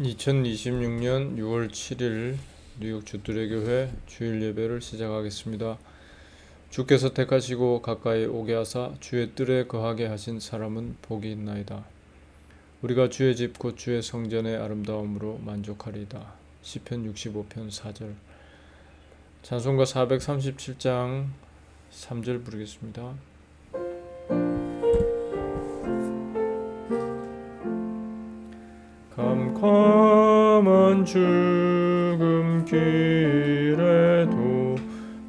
2026년 6월 7일 뉴욕 주들의 교회 주일 예배를 시작하겠습니다. 주께서 택하시고 가까이 오게 하사 주의 뜰에 거하게 하신 사람은 복이 있나이다. 우리가 주의 집 곧 주의 성전의 아름다움으로 만족하리이다. 시편 65편 4절. 찬송가 437장 3절 부르겠습니다. 캄캄한 죽음 길에도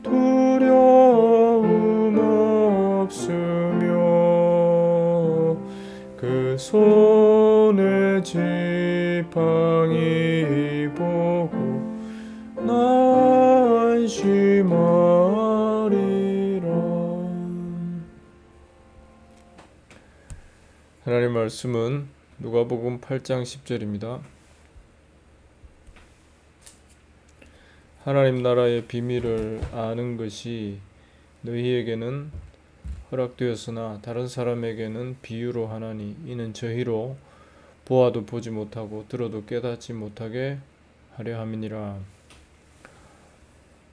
두려움 없으며 그 손에 지팡이 보고 안심하리라. 하나님 말씀은 누가복음 8장 10절입니다. 하나님 나라의 비밀을 아는 것이 너희에게는 허락되었으나 다른 사람에게는 비유로 하나니 이는 저희로 보아도 보지 못하고 들어도 깨닫지 못하게 하려 함이니라.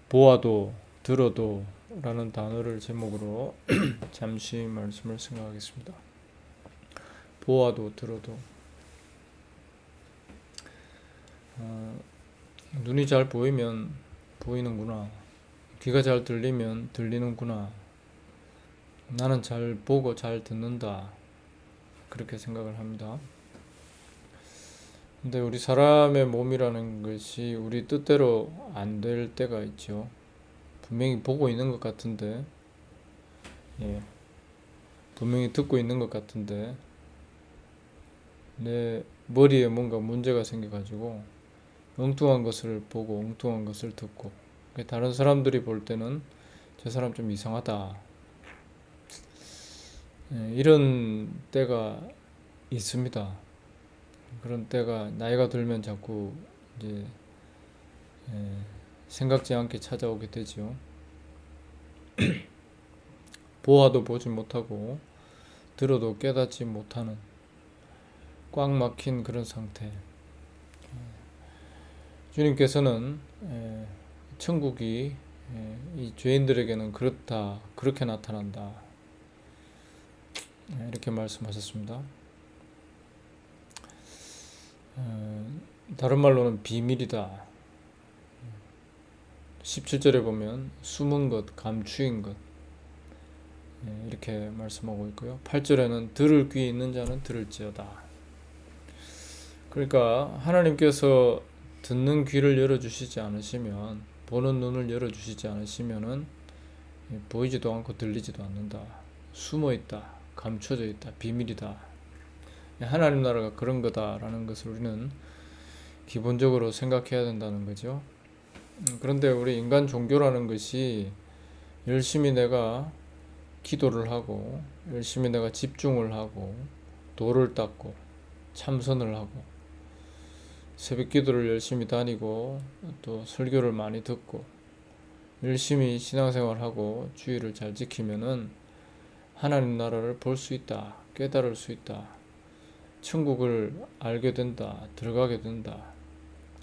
보아도 들어도 라는 단어를 제목으로 잠시 말씀을 생각하겠습니다. 보아도 들어도. 눈이 잘 보이면 보이는구나. 귀가 잘 들리면 들리는구나. 나는 잘 보고 잘 듣는다. 그렇게 생각을 합니다. 근데 우리 사람의 몸이라는 것이 우리 뜻대로 안 될 때가 있죠. 분명히 보고 있는 것 같은데, 분명히 듣고 있는 것 같은데, 내 머리에 뭔가 문제가 생겨가지고 엉뚱한 것을 보고 엉뚱한 것을 듣고, 다른 사람들이 볼 때는 저 사람 좀 이상하다, 이런 때가 있습니다. 그런 때가 나이가 들면 자꾸 이제 생각지 않게 찾아오게 되죠. 보아도 보지 못하고 들어도 깨닫지 못하는 꽉 막힌 그런 상태. 주님께서는 천국이 이 죄인들에게는 그렇다, 그렇게 나타난다, 이렇게 말씀하셨습니다. 다른 말로는 비밀이다. 17절에 보면 숨은 것, 감추인 것, 이렇게 말씀하고 있고요. 8절에는 들을 귀 있는 자는 들을지어다. 그러니까 하나님께서 듣는 귀를 열어주시지 않으시면, 보는 눈을 열어주시지 않으시면은 보이지도 않고 들리지도 않는다. 숨어있다, 감춰져 있다, 비밀이다. 하나님 나라가 그런 거다라는 것을 우리는 기본적으로 생각해야 된다는 거죠. 그런데 우리 인간 종교라는 것이 열심히 내가 기도를 하고, 열심히 내가 집중을 하고, 도를 닦고, 참선을 하고, 새벽 기도를 열심히 다니고, 또 설교를 많이 듣고, 열심히 신앙생활하고 주의를 잘 지키면은 하나님 나라를 볼 수 있다, 깨달을 수 있다, 천국을 알게 된다, 들어가게 된다.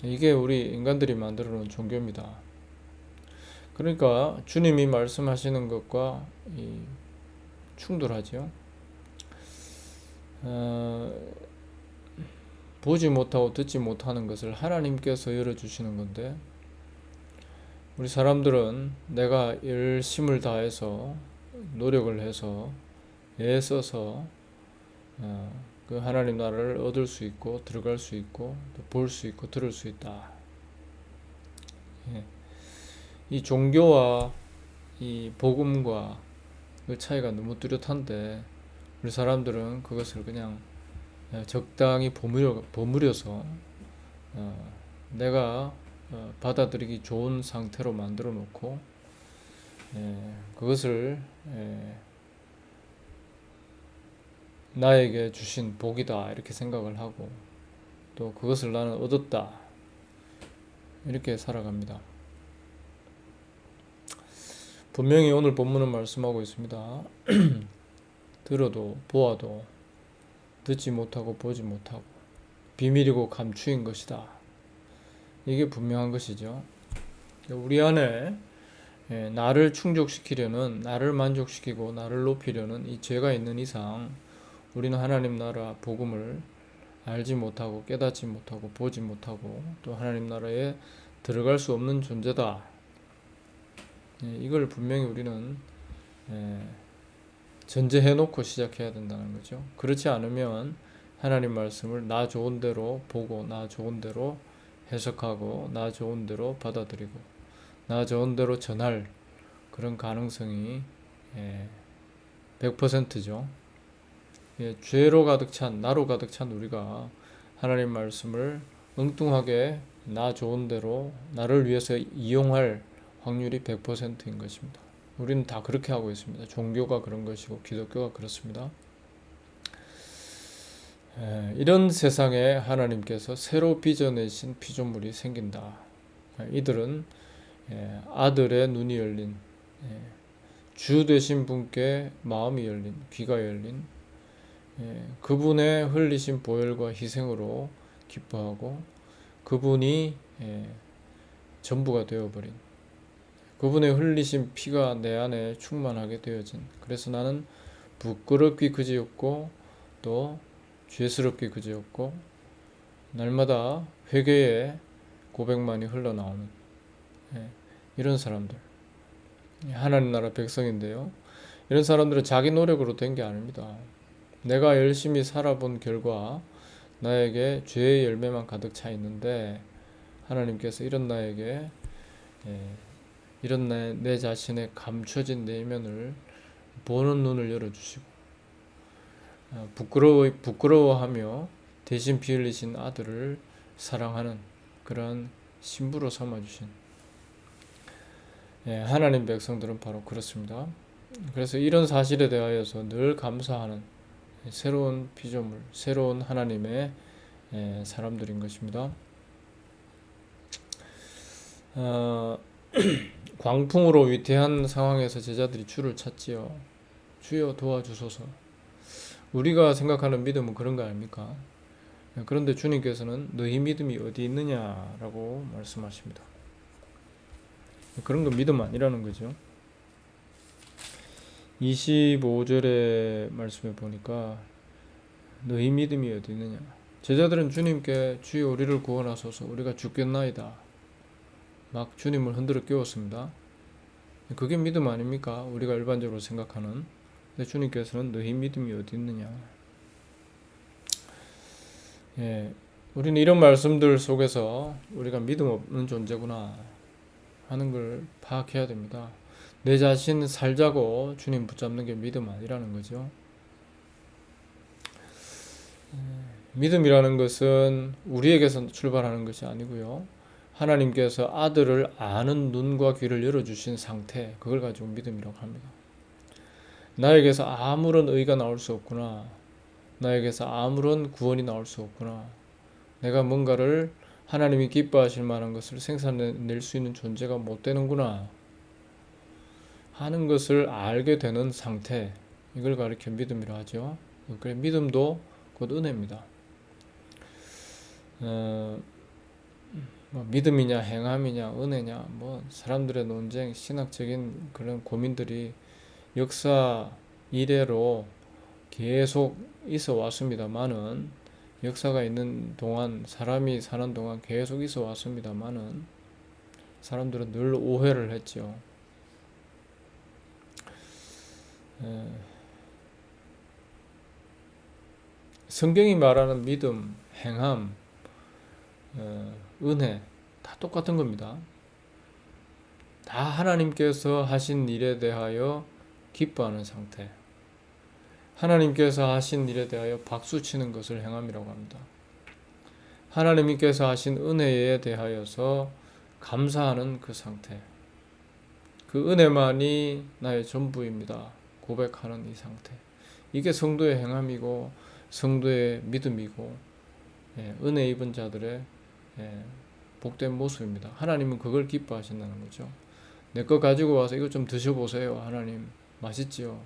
이게 우리 인간들이 만들어 놓은 종교입니다. 그러니까 주님이 말씀하시는 것과 충돌하죠. 보지 못하고 듣지 못하는 것을 하나님께서 열어주시는 건데, 우리 사람들은 내가 열심을 다해서 노력을 해서 애써서 그 하나님 나라를 얻을 수 있고 들어갈 수 있고 볼 수 있고 들을 수 있다. 이 종교와 이 복음과 그 차이가 너무 뚜렷한데, 우리 사람들은 그것을 그냥 적당히 버무려서 내가 받아들이기 좋은 상태로 만들어 놓고, 그것을 나에게 주신 복이다 이렇게 생각을 하고, 또 그것을 나는 얻었다 이렇게 살아갑니다. 분명히 오늘 본문은 말씀하고 있습니다. 들어도 보아도 듣지 못하고 보지 못하고 비밀이고 감추인 것이다. 이게 분명한 것이죠. 우리 안에 나를 충족시키려는, 나를 만족시키고 나를 높이려는 이 죄가 있는 이상 우리는 하나님 나라 복음을 알지 못하고 깨닫지 못하고 보지 못하고 또 하나님 나라에 들어갈 수 없는 존재다. 이걸 분명히 우리는 전제해놓고 시작해야 된다는 거죠. 그렇지 않으면 하나님 말씀을 나 좋은 대로 보고 나 좋은 대로 해석하고 나 좋은 대로 받아들이고 나 좋은 대로 전할 그런 가능성이 100%죠. 죄로 가득 찬, 나로 가득 찬 우리가 하나님 말씀을 엉뚱하게 나 좋은 대로 나를 위해서 이용할 확률이 100%인 것입니다. 우리는 다 그렇게 하고 있습니다. 종교가 그런 것이고 기독교가 그렇습니다. 이런 세상에 하나님께서 새로 빚어내신 피조물이 생긴다. 이들은 아들의 눈이 열린, 주 되신 분께 마음이 열린, 귀가 열린, 그분의 흘리신 보혈과 희생으로 기뻐하고 그분이 전부가 되어버린, 그분의 흘리신 피가 내 안에 충만하게 되어진, 그래서 나는 부끄럽기 그지없고 또 죄스럽기 그지없고 날마다 회개의 고백만이 흘러나오는 이런 사람들, 하나님 나라 백성인데요. 이런 사람들은 자기 노력으로 된 게 아닙니다. 내가 열심히 살아본 결과 나에게 죄의 열매만 가득 차 있는데 하나님께서 이런 나에게 이런 내 자신의 감춰진 내면을 보는 눈을 열어주시고 부끄러워하며 대신 피 흘리신 아들을 사랑하는 그러한 신부로 삼아주신 하나님 백성들은 바로 그렇습니다. 그래서 이런 사실에 대하여서 늘 감사하는 새로운 피조물, 새로운 하나님의 사람들인 것입니다. 광풍으로 위태한 상황에서 제자들이 주를 찾지요. 주여 도와주소서. 우리가 생각하는 믿음은 그런 거 아닙니까? 그런데 주님께서는 너희 믿음이 어디 있느냐라고 말씀하십니다. 그런 거 믿음 아니라는 거죠. 25절의 말씀에 보니까 너희 믿음이 어디 있느냐. 제자들은 주님께 주여 우리를 구원하소서 우리가 죽겠나이다. 막 주님을 흔들어 깨웠습니다. 그게 믿음 아닙니까? 우리가 일반적으로 생각하는. 근데 주님께서는 너희 믿음이 어디 있느냐. 우리는 이런 말씀들 속에서 우리가 믿음 없는 존재구나 하는 걸 파악해야 됩니다. 내 자신 살자고 주님 붙잡는 게 믿음 아니라는 거죠. 믿음이라는 것은 우리에게서 출발하는 것이 아니고요. 하나님께서 아들을 아는 눈과 귀를 열어주신 상태, 그걸 가지고 믿음이라고 합니다. 나에게서 아무런 의가 나올 수 없구나. 나에게서 아무런 구원이 나올 수 없구나. 내가 뭔가를 하나님이 기뻐하실 만한 것을 생산해낼 수 있는 존재가 못 되는구나 하는 것을 알게 되는 상태, 이걸 가리켜 믿음이라 하죠. 그래 믿음도 곧 은혜입니다. 믿음이냐 행함이냐 은혜냐 뭐 사람들의 논쟁, 신학적인 그런 고민들이 역사 이래로 계속 있어 왔습니다만은, 역사가 있는 동안, 사람이 사는 동안 계속 있어 왔습니다만은 사람들은 늘 오해를 했죠. 성경이 말하는 믿음, 행함, 은혜 다 똑같은 겁니다. 다 하나님께서 하신 일에 대하여 기뻐하는 상태, 하나님께서 하신 일에 대하여 박수치는 것을 행함이라고 합니다. 하나님께서 하신 은혜에 대하여서 감사하는 그 상태, 그 은혜만이 나의 전부입니다 고백하는 이 상태, 이게 성도의 행함이고 성도의 믿음이고 은혜 입은 자들의 복된 모습입니다. 하나님은 그걸 기뻐하신다는 거죠. 내 거 가지고 와서 이거 좀 드셔보세요. 하나님 맛있지요.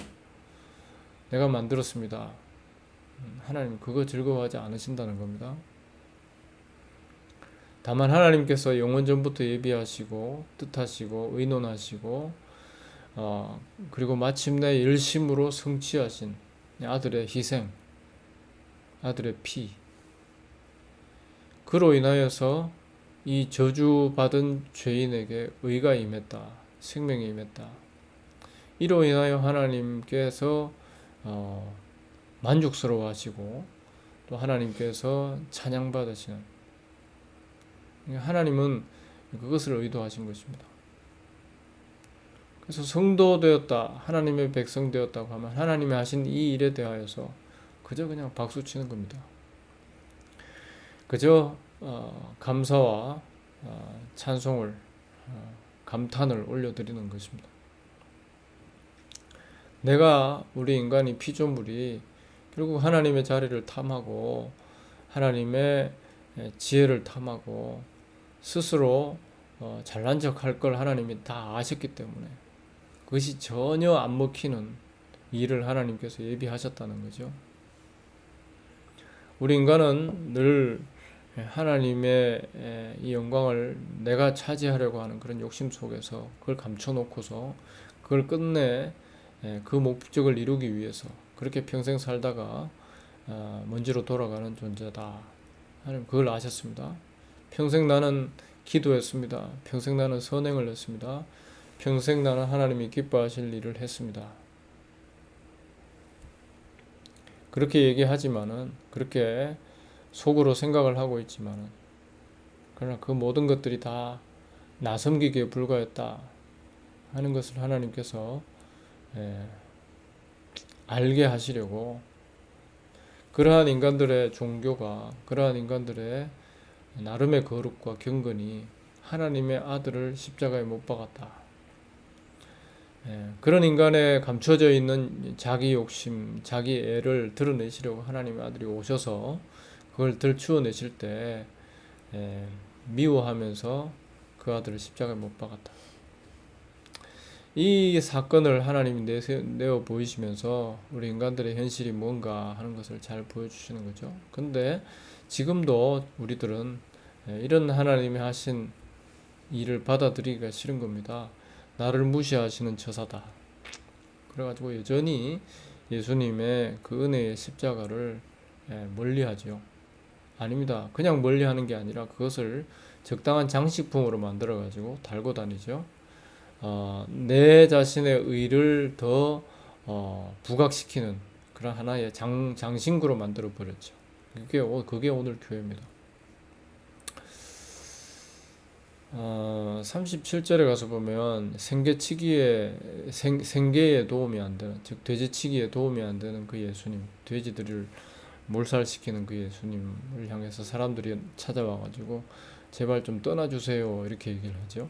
내가 만들었습니다. 하나님 그거 즐거워하지 않으신다는 겁니다. 다만 하나님께서 영원 전부터 예비하시고 뜻하시고 의논하시고 그리고 마침내 열심으로 성취하신 아들의 희생, 아들의 피, 그로 인하여서 이 저주받은 죄인에게 의가 임했다, 생명이 임했다. 이로 인하여 하나님께서 만족스러워하시고 또 하나님께서 찬양받으시는, 하나님은 그것을 의도하신 것입니다. 그래서 성도 되었다, 하나님의 백성 되었다고 하면 하나님이 하신 이 일에 대하여서 그저 그냥 박수 치는 겁니다. 그저 감사와 찬송을, 감탄을 올려드리는 것입니다. 내가, 우리 인간이 피조물이 결국 하나님의 자리를 탐하고 하나님의 지혜를 탐하고 스스로 잘난 척 할 걸 하나님이 다 아셨기 때문에 그것이 전혀 안 먹히는 일을 하나님께서 예비하셨다는 거죠. 우리 인간은 늘 하나님의 이 영광을 내가 차지하려고 하는 그런 욕심 속에서 그걸 감춰놓고서 그걸 끝내 그 목적을 이루기 위해서 그렇게 평생 살다가 먼지로 돌아가는 존재다. 하나님 그걸 아셨습니다. 평생 나는 기도했습니다. 평생 나는 선행을 했습니다. 평생 나는 하나님이 기뻐하실 일을 했습니다. 그렇게 얘기하지만은, 그렇게 속으로 생각을 하고 있지만은, 그러나 그 모든 것들이 다 나 섬기기에 불과했다 하는 것을 하나님께서 알게 하시려고 그러한 인간들의 종교가, 그러한 인간들의 나름의 거룩과 경건이 하나님의 아들을 십자가에 못 박았다. 그런 인간에 감춰져 있는 자기 욕심, 자기 애를 드러내시려고 하나님의 아들이 오셔서 그걸 들추어내실 때 미워하면서 그 아들을 십자가에 못 박았다. 이 사건을 하나님이 내어 보이시면서 우리 인간들의 현실이 뭔가 하는 것을 잘 보여주시는 거죠. 근데 지금도 우리들은 이런 하나님이 하신 일을 받아들이기가 싫은 겁니다. 나를 무시하시는 처사다. 그래가지고 여전히 예수님의 그 은혜의 십자가를 멀리하죠. 아닙니다. 그냥 멀리하는 게 아니라 그것을 적당한 장식품으로 만들어가지고 달고 다니죠. 내 자신의 의를 더 부각시키는 그런 하나의 장신구로 만들어 버렸죠. 그게 오늘 교회입니다. 37절에 가서 보면 생계에 도움이 안 되는, 즉 돼지치기에 도움이 안 되는 그 예수님, 돼지들을 몰살시키는 그 예수님을 향해서 사람들이 찾아와가지고 제발 좀 떠나주세요 이렇게 얘기를 하죠.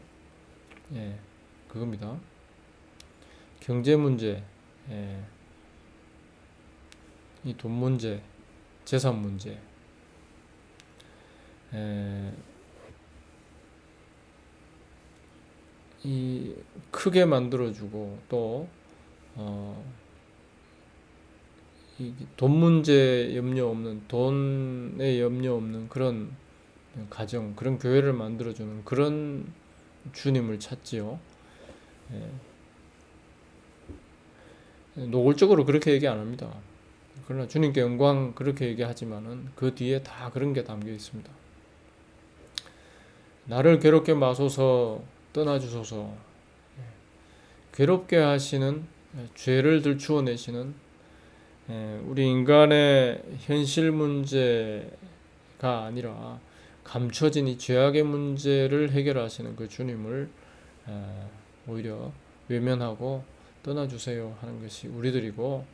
예, 그겁니다. 경제 문제, 이 돈 문제, 재산 문제, 이 크게 만들어주고 또 이 돈 문제 염려 없는, 돈에 염려 없는 그런 가정, 그런 교회를 만들어주는 그런 주님을 찾지요. 노골적으로 그렇게 얘기 안 합니다. 그러나 주님께 영광 그렇게 얘기하지만은 그 뒤에 다 그런 게 담겨 있습니다. 나를 괴롭게 마소서, 떠나주소서. 괴롭게 하시는, 죄를 들추어내시는 우리 인간의 현실 문제가 아니라 감춰진 이 죄악의 문제를 해결하시는 그 주님을 오히려 외면하고 떠나주세요 하는 것이 우리들이고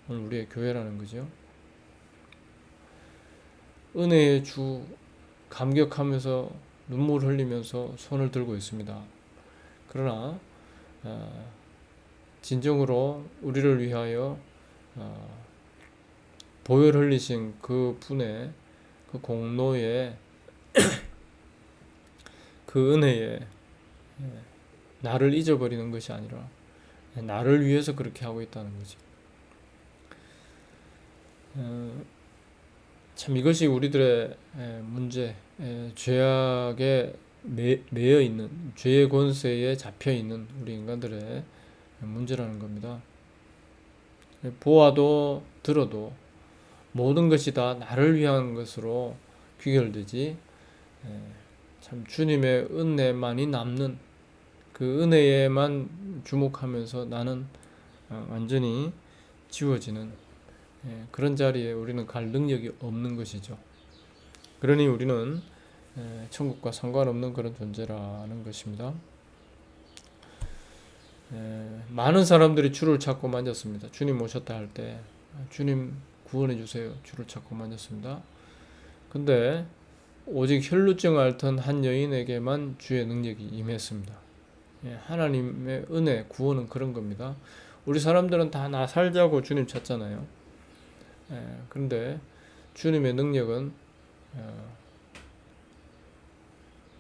오늘 우리의 교회라는 거죠. 은혜의 주 감격하면서 눈물 흘리면서 손을 들고 있습니다. 그러나 진정으로 우리를 위하여 보혈 흘리신 그 분의 그 공로에 그 은혜에 나를 잊어버리는 것이 아니라 나를 위해서 그렇게 하고 있다는 거지. 참 이것이 우리들의 문제, 죄악에 매여 있는, 죄의 권세에 잡혀 있는 우리 인간들의 문제라는 겁니다. 보아도 들어도 모든 것이 다 나를 위한 것으로 귀결되지, 참 주님의 은혜만이 남는 그 은혜에만 주목하면서 나는 완전히 지워지는 그런 자리에 우리는 갈 능력이 없는 것이죠. 그러니 우리는 천국과 상관없는 그런 존재라는 것입니다. 많은 사람들이 주를 찾고 만졌습니다. 주님 오셨다 할 때 주님 구원해 주세요. 주를 찾고 만졌습니다. 근데 오직 혈루증 앓던 한 여인에게만 주의 능력이 임했습니다. 하나님의 은혜, 구원은 그런 겁니다. 우리 사람들은 다 나 살자고 주님 찾잖아요. 그런데 주님의 능력은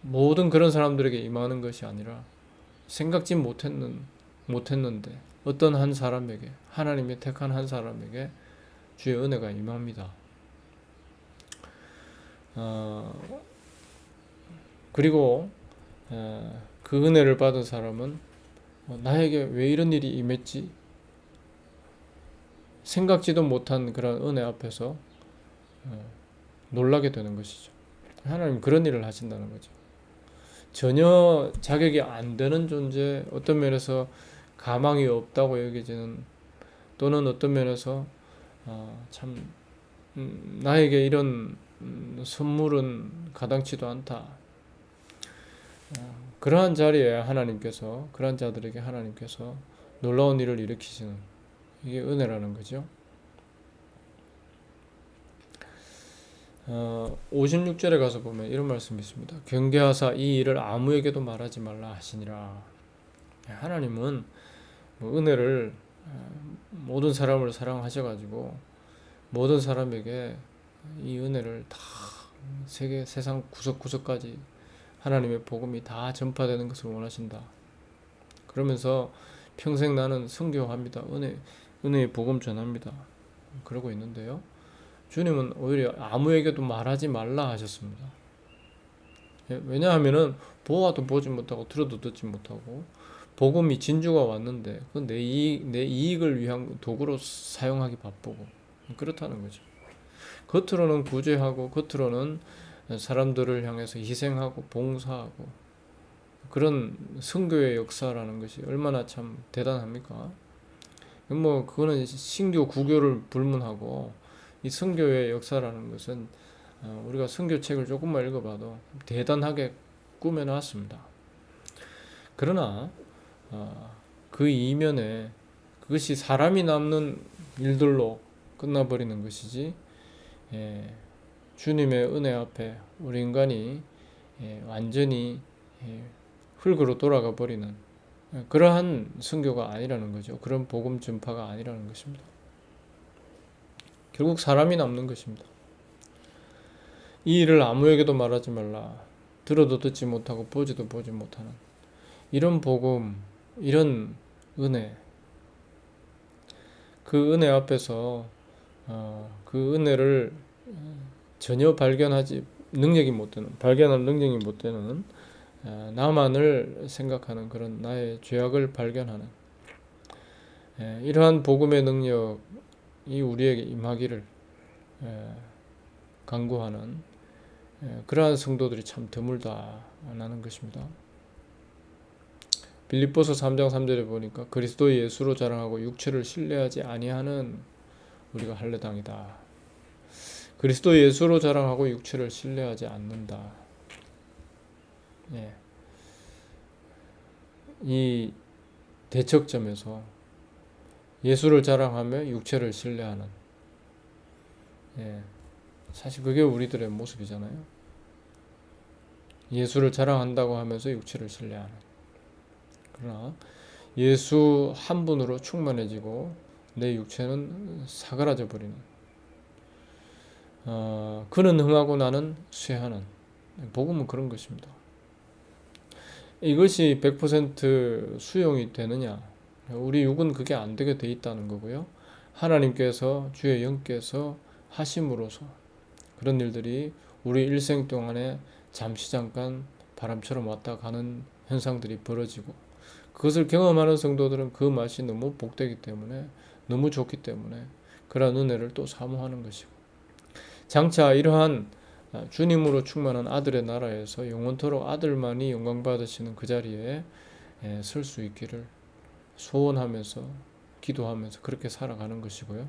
모든 그런 사람들에게 임하는 것이 아니라 생각지 못했는데 어떤 한 사람에게, 하나님의 택한 한 사람에게 주의 은혜가 임합니다. 그리고 그 은혜를 받은 사람은 나에게 왜 이런 일이 임했지? 생각지도 못한 그런 은혜 앞에서 놀라게 되는 것이죠. 하나님 그런 일을 하신다는 거죠. 전혀 자격이 안 되는 존재, 어떤 면에서 가망이 없다고 여겨지는, 또는 어떤 면에서 참 나에게 이런 선물은 가당치도 않다. 그러한 자리에 하나님께서, 그러한 자들에게 하나님께서 놀라운 일을 일으키시는, 이게 은혜라는 거죠. 56절에 가서 보면 이런 말씀이 있습니다. 경계하사 이 일을 아무에게도 말하지 말라 하시니라. 하나님은 은혜를 모든 사람을 사랑하셔가지고 모든 사람에게 이 은혜를 다 세상 구석구석까지 하나님의 복음이 다 전파되는 것을 원하신다. 그러면서 평생 나는 선교합니다. 은혜의 복음 전합니다. 그러고 있는데요. 주님은 오히려 아무에게도 말하지 말라 하셨습니다. 왜냐하면은 보아도 보지 못하고 들어도 듣지 못하고 복음이 진주가 왔는데 그건 내 이익을 위한 도구로 사용하기 바쁘고 그렇다는 거죠. 겉으로는 구제하고 겉으로는 사람들을 향해서 희생하고 봉사하고 그런 선교의 역사라는 것이 얼마나 참 대단합니까? 그거는 신교 구교를 불문하고 이 선교의 역사라는 것은 우리가 선교책을 조금만 읽어봐도 대단하게 꾸며놨습니다. 그러나 그 이면에 그것이 사람이 남는 일들로 끝나버리는 것이지 주님의 은혜 앞에 우리 인간이 완전히 흙으로 돌아가 버리는 그러한 선교가 아니라는 거죠. 그런 복음 전파가 아니라는 것입니다. 결국 사람이 남는 것입니다. 이 일을 아무에게도 말하지 말라. 들어도 듣지 못하고 보지도 보지 못하는 이런 복음, 이런 은혜, 그 은혜 앞에서 그 은혜를 전혀 발견할 능력이 못 되는 나만을 생각하는 그런 나의 죄악을 발견하는 이러한 복음의 능력이 우리에게 임하기를 간구하는 그러한 성도들이 참 드물다라는 것입니다. 빌립보서 3장 3절에 보니까 그리스도 예수로 자랑하고 육체를 신뢰하지 아니하는 우리가 할례당이다. 그리스도 예수로 자랑하고 육체를 신뢰하지 않는다. 이 대척점에서 예수를 자랑하며 육체를 신뢰하는 사실 그게 우리들의 모습이잖아요. 예수를 자랑한다고 하면서 육체를 신뢰하는. 그러나 예수 한 분으로 충만해지고 내 육체는 사그라져 버리는. 그는 흥하고 나는 쇠하는. 복음은 그런 것입니다. 이것이 100% 수용이 되느냐? 우리 육은 그게 안 되게 돼 있다는 거고요. 하나님께서 주의 영께서 하심으로써 그런 일들이 우리 일생 동안에 잠시 잠깐 바람처럼 왔다 가는 현상들이 벌어지고, 그것을 경험하는 성도들은 그 맛이 너무 복되기 때문에, 너무 좋기 때문에 그러한 은혜를 또 사모하는 것이고, 장차 이러한 주님으로 충만한 아들의 나라에서 영원토록 아들만이 영광 받으시는 그 자리에 설 수 있기를 소원하면서 기도하면서 그렇게 살아가는 것이고요.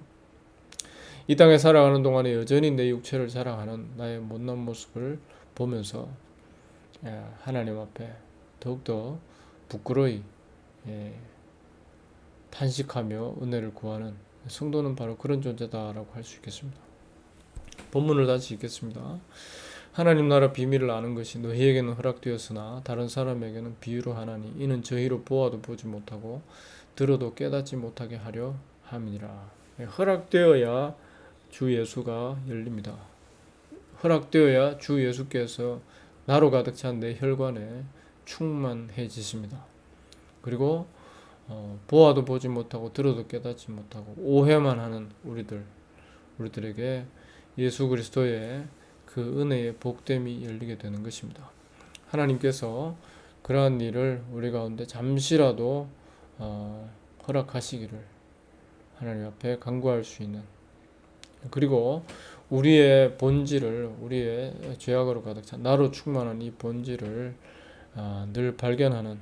이 땅에 살아가는 동안에 여전히 내 육체를 자랑하는 나의 못난 모습을 보면서 하나님 앞에 더욱더 부끄러이 탄식하며 은혜를 구하는 성도는 바로 그런 존재다라고 할 수 있겠습니다. 본문을 다시 읽겠습니다. 하나님 나라 비밀을 아는 것이 너희에게는 허락되었으나 다른 사람에게는 비유로 하나니 이는 저희로 보아도 보지 못하고 들어도 깨닫지 못하게 하려 함이니라. 허락되어야 주 예수가 열립니다. 허락되어야 주 예수께서 나로 가득 찬 내 혈관에 충만해지십니다. 그리고 보아도 보지 못하고 들어도 깨닫지 못하고 오해만 하는 우리들에게 예수 그리스도의 그 은혜의 복됨이 열리게 되는 것입니다. 하나님께서 그러한 일을 우리 가운데 잠시라도 허락하시기를 하나님 앞에 간구할 수 있는, 그리고 우리의 본질을, 우리의 죄악으로 가득 찬 나로 충만한 이 본질을 늘 발견하는,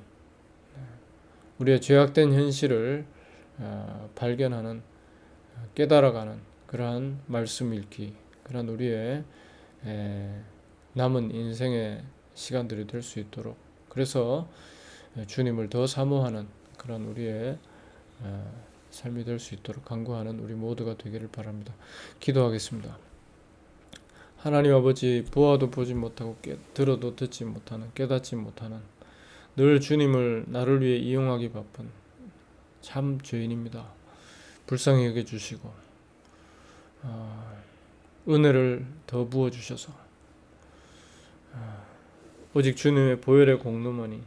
우리의 죄악된 현실을 발견하는, 깨달아가는 그러한 말씀 읽기, 그러한 우리의 남은 인생의 시간들이 될 수 있도록, 그래서 주님을 더 사모하는 그런 우리의 삶이 될 수 있도록 간구하는 우리 모두가 되기를 바랍니다. 기도하겠습니다. 하나님 아버지, 보아도 보지 못하고 들어도 듣지 못하는, 깨닫지 못하는, 늘 주님을 나를 위해 이용하기 바쁜 참 죄인입니다. 불쌍히 여겨주시고 은혜를 더 부어주셔서 오직 주님의 보혈의 공로만이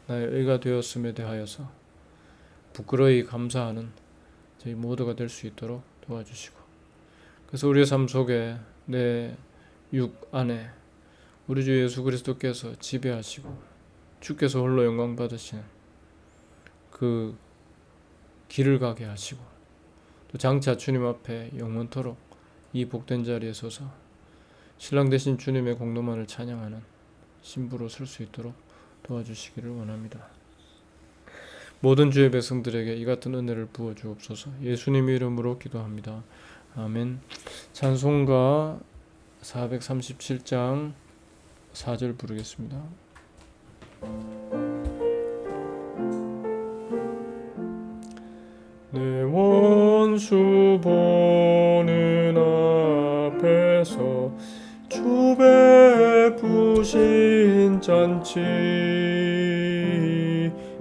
나의 의가 되었음에 대하여서 부끄러이 감사하는 저희 모두가 될 수 있도록 도와주시고, 그래서 우리의 삶 속에 내 육 안에 우리 주 예수 그리스도께서 지배하시고 주께서 홀로 영광 받으시는 그 길을 가게 하시고, 또 장차 주님 앞에 영원토록 이 복된 자리에 서서 신랑 되신 주님의 공로만을 찬양하는 신부로 설 수 있도록 도와주시기를 원합니다. 모든 주의 백성들에게 이 같은 은혜를 부어 주옵소서. 예수님의 이름으로 기도합니다. 아멘. 찬송가 437장 4절 부르겠습니다. 내 원수 보는 앞에서 주 베푸신 잔치,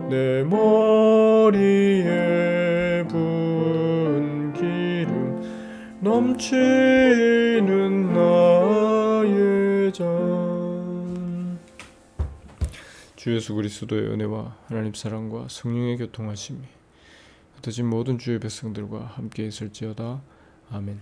내 머리에 부은 기름 넘치는 나의 잔. 주 예수 그리스도의 은혜와 하나님 사랑과 성령의 교통하심이 흩어진 모든 주의 백성들과 함께 있을지어다. 아멘.